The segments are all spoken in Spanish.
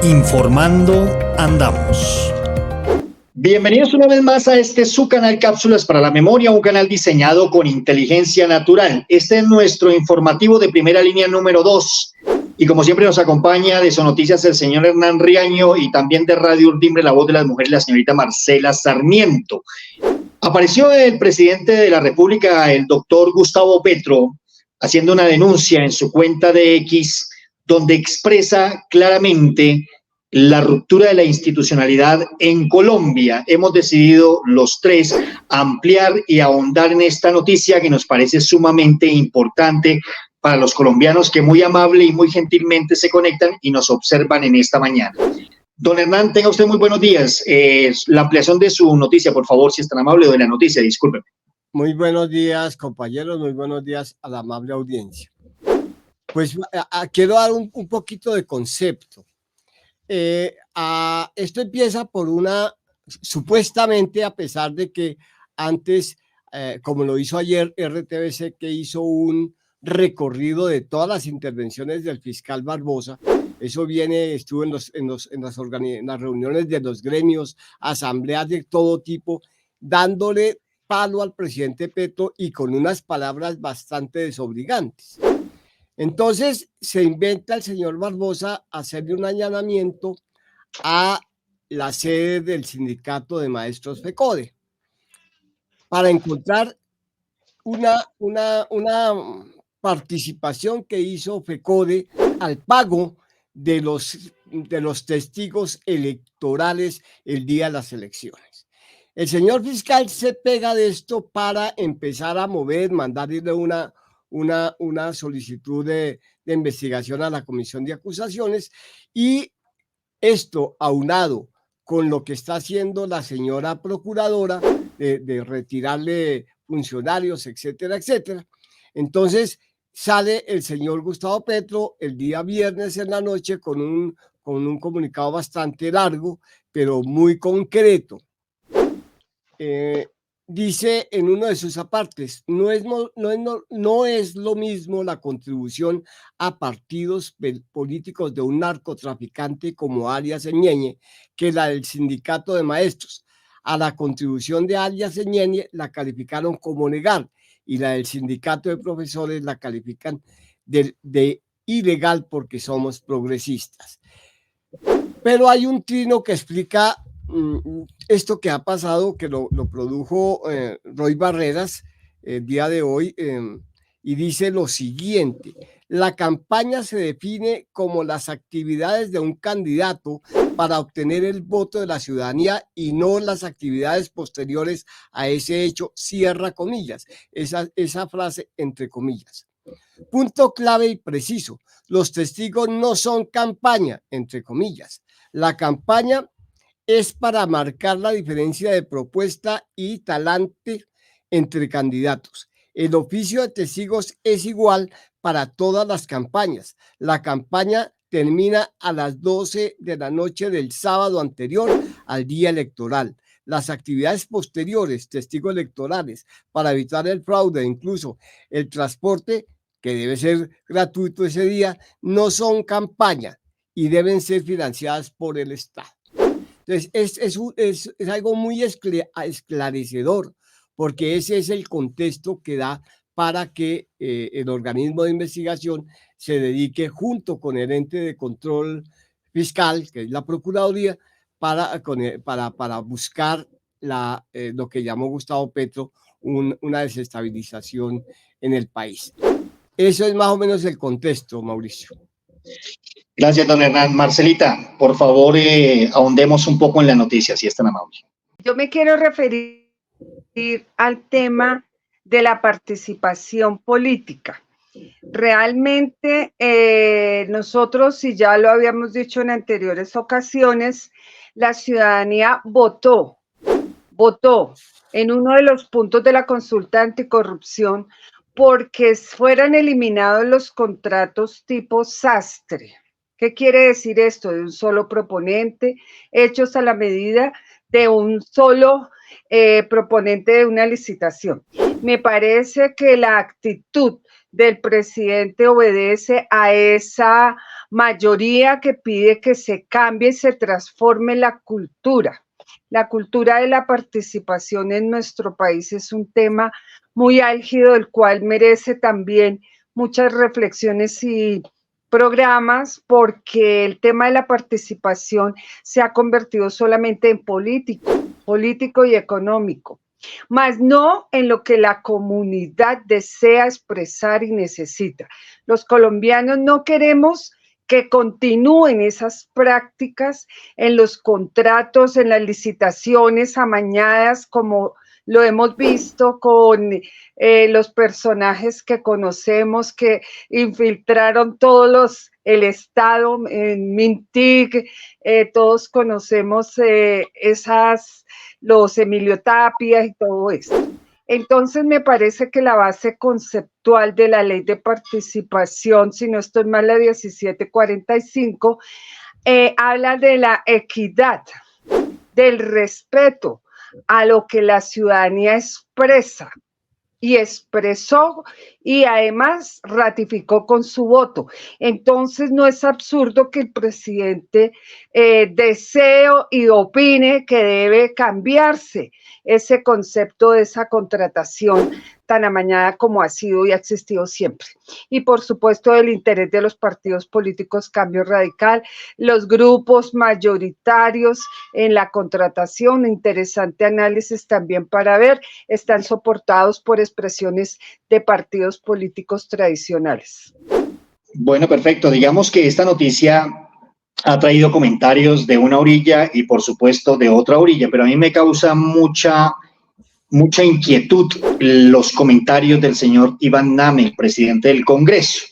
Informando andamos. Bienvenidos una vez más a su canal Cápsulas para la Memoria, un canal diseñado con inteligencia natural. Este es nuestro informativo de primera línea número 2. Y como siempre nos acompaña de Sonoticias el señor Hernán Riaño y también de Radio Urdimbre, la voz de las mujeres, la señorita Marcela Sarmiento. Apareció el presidente de la República, el doctor Gustavo Petro, haciendo una denuncia en su cuenta de X, donde expresa claramente la ruptura de la institucionalidad en Colombia. Hemos decidido los tres ampliar y ahondar en esta noticia que nos parece sumamente importante para los colombianos que muy amable y muy gentilmente se conectan y nos observan en esta mañana. Don Hernán, tenga usted muy buenos días. La ampliación de su noticia, por favor, si es tan amable, o de la noticia, discúlpeme. Muy buenos días, compañeros, muy buenos días a la amable audiencia. Pues quiero dar un poquito de concepto. Esto empieza por supuestamente, a pesar de que antes, como lo hizo ayer RTBC, que hizo un recorrido de todas las intervenciones del fiscal Barbosa. Eso estuvo en las reuniones de los gremios, asambleas de todo tipo, dándole palo al presidente Petro y con unas palabras bastante desobligantes. Entonces se inventa el señor Barbosa hacerle un allanamiento a la sede del sindicato de maestros FECODE para encontrar una participación que hizo FECODE al pago de los testigos electorales el día de las elecciones. El señor fiscal se pega de esto para empezar a mandarle una solicitud de investigación a la Comisión de Acusaciones, y esto aunado con lo que está haciendo la señora procuradora de retirarle funcionarios, etcétera, etcétera. Entonces sale el señor Gustavo Petro el día viernes en la noche con un comunicado bastante largo, pero muy concreto. Dice en uno de sus apartes: no es lo mismo la contribución a partidos políticos de un narcotraficante como Arias Eñeñe que la del sindicato de maestros. A la contribución de Arias Eñeñe la calificaron como legal y la del sindicato de profesores la califican de ilegal porque somos progresistas. Pero hay un trino que explica esto que ha pasado, que lo produjo Roy Barreras el día de hoy, y dice lo siguiente: la campaña se define como las actividades de un candidato para obtener el voto de la ciudadanía y no las actividades posteriores a ese hecho, cierra comillas, esa frase entre comillas. Punto clave y preciso: los testigos no son campaña, entre comillas. La campaña es para marcar la diferencia de propuesta y talante entre candidatos. El oficio de testigos es igual para todas las campañas. La campaña termina a las 12 de la noche del sábado anterior al día electoral. Las actividades posteriores, testigos electorales, para evitar el fraude, incluso el transporte, que debe ser gratuito ese día, no son campaña y deben ser financiadas por el Estado. Entonces, es algo muy esclarecedor, porque ese es el contexto que da para que el organismo de investigación se dedique, junto con el ente de control fiscal, que es la Procuraduría, para buscar lo que llamó Gustavo Petro una desestabilización en el país. Eso es más o menos el contexto, Mauricio. Gracias, don Hernán. Marcelita, por favor, ahondemos un poco en la noticia, si es tan amable. Yo me quiero referir al tema de la participación política. Realmente nosotros, y ya lo habíamos dicho en anteriores ocasiones, la ciudadanía votó en uno de los puntos de la consulta anticorrupción porque fueran eliminados los contratos tipo sastre. ¿Qué quiere decir esto? De un solo proponente, hechos a la medida de un solo proponente de una licitación. Me parece que la actitud del presidente obedece a esa mayoría que pide que se cambie y se transforme la cultura. La cultura de la participación en nuestro país es un tema muy álgido, el cual merece también muchas reflexiones y programas, porque el tema de la participación se ha convertido solamente en político y económico, más no en lo que la comunidad desea expresar y necesita. Los colombianos no queremos que continúen esas prácticas en los contratos, en las licitaciones amañadas, como lo hemos visto con los personajes que conocemos que infiltraron el Estado en Mintic, todos conocemos los Emilio Tapia y todo esto. Entonces me parece que la base conceptual de la ley de participación, si no estoy mal, la 1745, habla de la equidad, del respeto a lo que la ciudadanía expresa y expresó y además ratificó con su voto. Entonces no es absurdo que el presidente desee y opine que debe cambiarse ese concepto de esa contratación tan amañada como ha sido y ha existido siempre. Y por supuesto el interés de los partidos políticos Cambio Radical, los grupos mayoritarios en la contratación, interesante análisis también para ver, están soportados por expresiones de partidos políticos tradicionales. Bueno, perfecto. Digamos que esta noticia ha traído comentarios de una orilla y por supuesto de otra orilla, pero a mí me causa mucha inquietud los comentarios del señor Iván Name, el presidente del Congreso.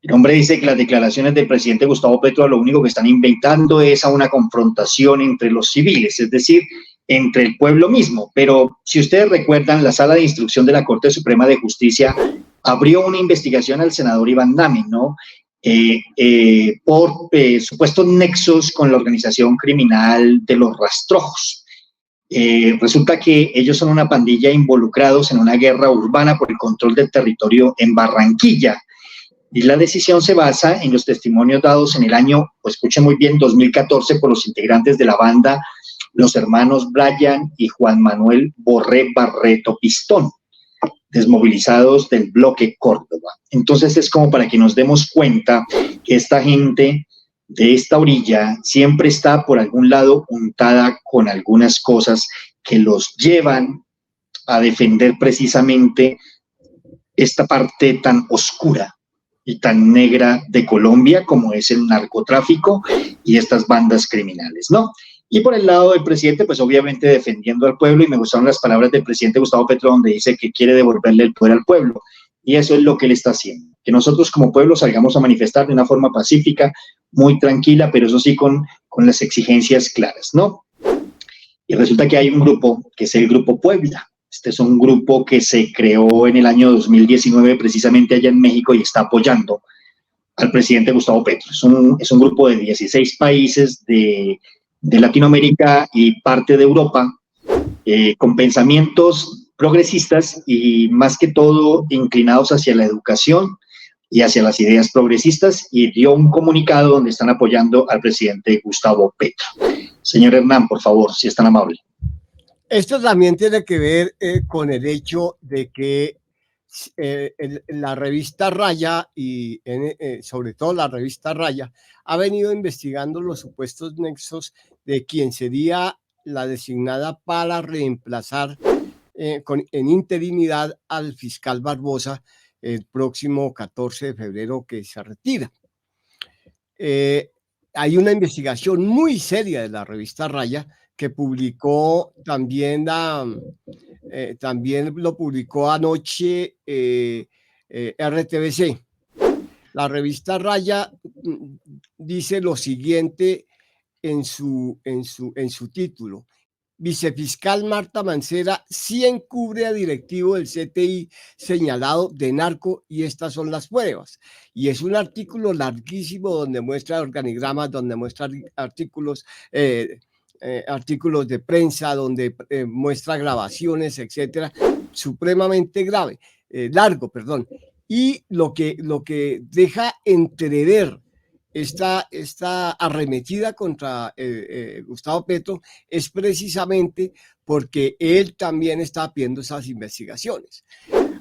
El hombre dice que las declaraciones del presidente Gustavo Petro lo único que están inventando es a una confrontación entre los civiles, es decir, entre el pueblo mismo. Pero si ustedes recuerdan, la Sala de Instrucción de la Corte Suprema de Justicia abrió una investigación al senador Iván Name, ¿no? Por supuestos nexos con la organización criminal de los Rastrojos. Resulta que ellos son una pandilla involucrados en una guerra urbana por el control del territorio en Barranquilla. Y la decisión se basa en los testimonios dados en el año, pues escuchen muy bien, 2014 por los integrantes de la banda, los hermanos Brian y Juan Manuel Borré Barreto Pistón, desmovilizados del bloque Córdoba. Entonces es como para que nos demos cuenta que esta gente de esta orilla siempre está por algún lado untada con algunas cosas que los llevan a defender precisamente esta parte tan oscura y tan negra de Colombia como es el narcotráfico y estas bandas criminales, ¿no? Y por el lado del presidente, pues obviamente defendiendo al pueblo, y me gustaron las palabras del presidente Gustavo Petro donde dice que quiere devolverle el poder al pueblo, y eso es lo que él está haciendo, que nosotros como pueblo salgamos a manifestar de una forma pacífica, muy tranquila, pero eso sí con las exigencias claras, ¿no? Y resulta que hay un grupo que es el Grupo Puebla. Este es un grupo que se creó en el año 2019 precisamente allá en México y está apoyando al presidente Gustavo Petro. Es un grupo de 16 países de Latinoamérica y parte de Europa, con pensamientos progresistas y más que todo inclinados hacia la educación y hacia las ideas progresistas, y dio un comunicado donde están apoyando al presidente Gustavo Petro. Señor Hernán, por favor, si es tan amable. Esto también tiene que ver con el hecho de que la revista Raya y sobre todo la revista Raya ha venido investigando los supuestos nexos de quien sería la designada para reemplazar en interinidad al fiscal Barbosa el próximo 14 de febrero que se retira. Hay una investigación muy seria de la revista Raya que publicó también también lo publicó anoche RTBC. La revista Raya dice lo siguiente en su título: Vicefiscal Marta Mancera sí encubre a directivo del CTI señalado de narco y estas son las pruebas. Y es un artículo larguísimo donde muestra organigramas, donde muestra artículos de prensa, donde muestra grabaciones, etcétera, supremamente largo, perdón. Y lo que deja entrever esta arremetida contra Gustavo Petro es precisamente porque él también está pidiendo esas investigaciones.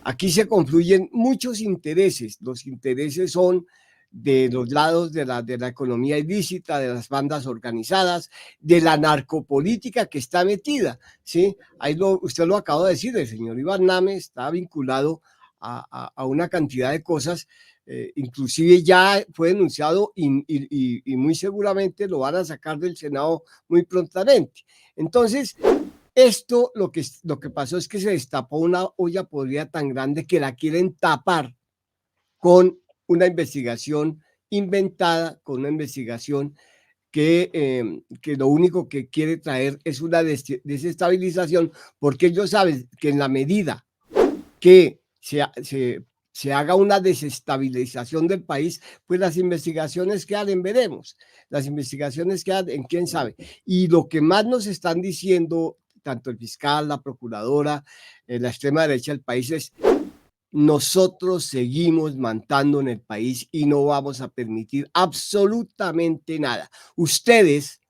Aquí se confluyen muchos intereses. Los intereses son de los lados de la economía ilícita, de las bandas organizadas, de la narcopolítica que está metida, ¿sí? Ahí usted lo acaba de decir, el señor Iván Name está vinculado a una cantidad de cosas, inclusive ya fue denunciado y muy seguramente lo van a sacar del Senado muy prontamente. Entonces, esto lo que pasó es que se destapó una olla podrida tan grande que la quieren tapar con una investigación inventada, con una investigación que lo único que quiere traer es una desestabilización, porque ellos saben que en la medida que se haga una desestabilización del país, pues las investigaciones quedan en veremos, las investigaciones quedan en quién sabe. Y lo que más nos están diciendo, tanto el fiscal, la procuradora, la extrema derecha del país, es: nosotros seguimos mandando en el país y no vamos a permitir absolutamente nada. Ustedes,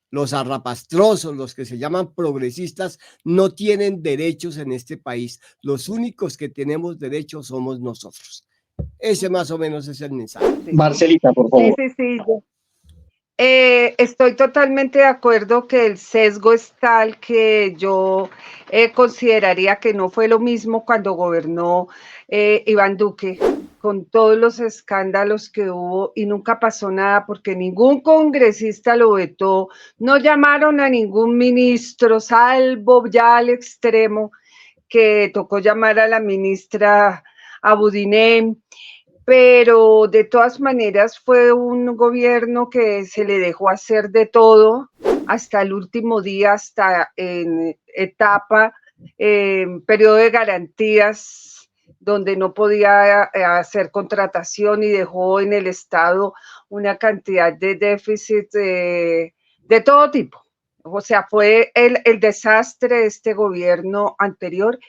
los arrapastrosos, los que se llaman progresistas, no tienen derechos en este país. Los únicos que tenemos derechos somos nosotros. Ese más o menos es el mensaje. Marcelita, por favor. Sí. Estoy totalmente de acuerdo que el sesgo es tal que yo consideraría que no fue lo mismo cuando gobernó Iván Duque, con todos los escándalos que hubo y nunca pasó nada porque ningún congresista lo vetó, no llamaron a ningún ministro, salvo ya al extremo que tocó llamar a la ministra Abudinem. Pero de todas maneras fue un gobierno que se le dejó hacer de todo hasta el último día, hasta en etapa, periodo de garantías, donde no podía hacer contratación y dejó en el Estado una cantidad de déficit de todo tipo. O sea, fue el desastre de este gobierno anterior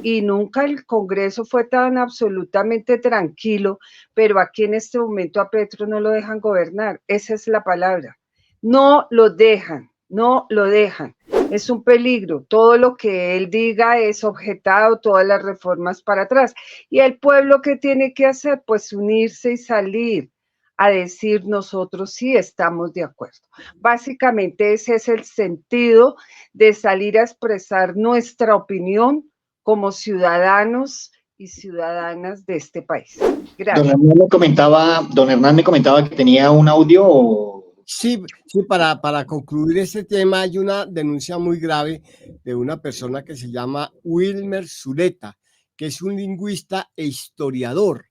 y nunca el Congreso fue tan absolutamente tranquilo, pero aquí en este momento a Petro no lo dejan gobernar, esa es la palabra. No lo dejan, no lo dejan. Es un peligro, todo lo que él diga es objetado, todas las reformas para atrás. Y el pueblo, ¿qué tiene que hacer? Pues unirse y salir a decir: nosotros sí estamos de acuerdo. Básicamente ese es el sentido de salir a expresar nuestra opinión como ciudadanos y ciudadanas de este país. Gracias. Don Hernán me comentaba que tenía un audio. Sí, para concluir este tema, hay una denuncia muy grave de una persona que se llama Wilmer Zuleta, que es un lingüista e historiador,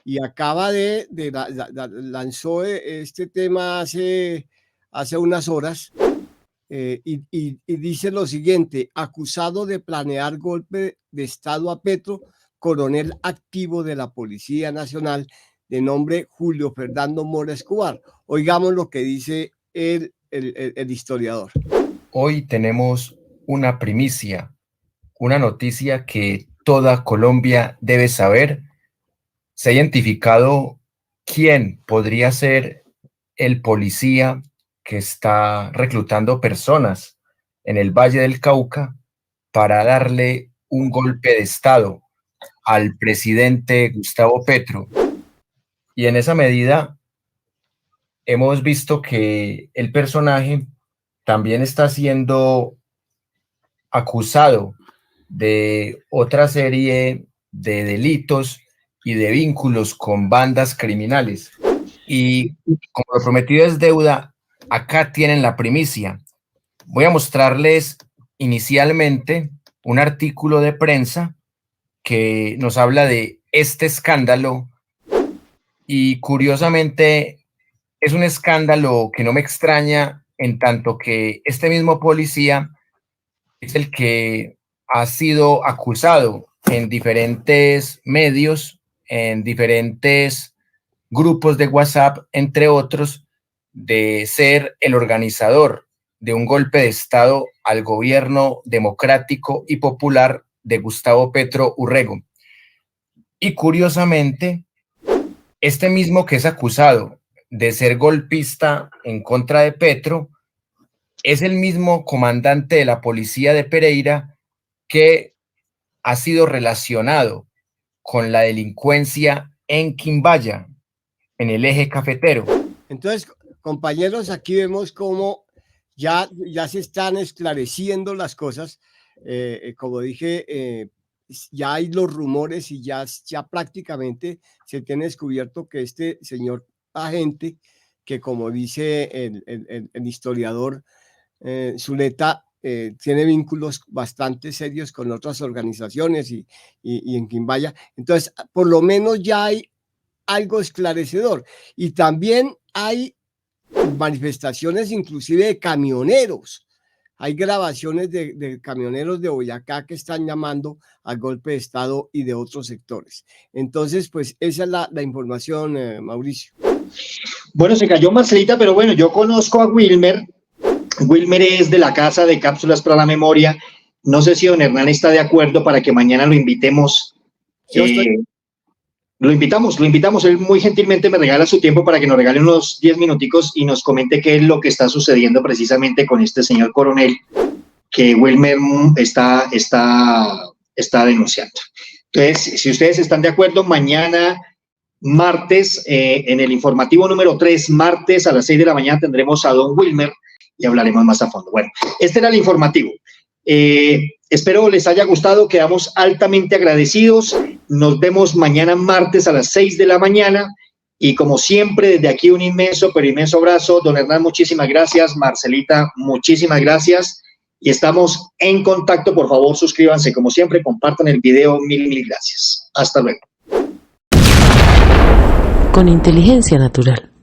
y acaba lanzó este tema hace unas horas, y dice lo siguiente: acusado de planear golpe de Estado a Petro, coronel activo de la Policía Nacional de nombre Julio Fernando Mora Escobar. Oigamos lo que dice el historiador. Hoy tenemos una primicia, una noticia que toda Colombia debe saber. Se ha identificado quién podría ser el policía que está reclutando personas en el Valle del Cauca para darle un golpe de Estado al presidente Gustavo Petro. Y en esa medida hemos visto que el personaje también está siendo acusado de otra serie de delitos y de vínculos con bandas criminales. Y como lo prometido es deuda, acá tienen la primicia. Voy a mostrarles inicialmente un artículo de prensa que nos habla de este escándalo, y curiosamente es un escándalo que no me extraña, en tanto que este mismo policía es el que ha sido acusado en diferentes medios, en diferentes grupos de WhatsApp, entre otros, de ser el organizador de un golpe de Estado al gobierno democrático y popular de Gustavo Petro Urrego. Y curiosamente, este mismo que es acusado de ser golpista en contra de Petro, es el mismo comandante de la policía de Pereira que ha sido relacionado con la delincuencia en Quimbaya, en el eje cafetero. Entonces, compañeros, aquí vemos cómo ya se están esclareciendo las cosas. Como dije, ya hay los rumores y ya prácticamente se tiene descubierto que este señor agente, que como dice el historiador Zuleta, tiene vínculos bastante serios con otras organizaciones y en Quimbaya. Entonces, por lo menos ya hay algo esclarecedor. Y también hay manifestaciones inclusive de camioneros. Hay grabaciones de camioneros de Boyacá que están llamando al golpe de Estado y de otros sectores. Entonces, pues esa es la información, Mauricio. Bueno, se cayó Marcelita, pero bueno, yo conozco a Wilmer. Wilmer es de la Casa de Cápsulas para la Memoria. No sé si don Hernán está de acuerdo para que mañana lo invitemos. Lo invitamos. Él muy gentilmente me regala su tiempo para que nos regale unos 10 minuticos y nos comente qué es lo que está sucediendo precisamente con este señor coronel que Wilmer está denunciando. Entonces, si ustedes están de acuerdo, mañana martes, en el informativo número 3, martes a las 6 de la mañana tendremos a don Wilmer y hablaremos más a fondo. Bueno, este era el informativo. Espero les haya gustado, quedamos altamente agradecidos. Nos vemos mañana martes a las 6 de la mañana y como siempre desde aquí un inmenso, pero inmenso abrazo. Don Hernán, muchísimas gracias. Marcelita, muchísimas gracias y estamos en contacto. Por favor, suscríbanse como siempre, compartan el video. Mil gracias. Hasta luego. Con inteligencia natural.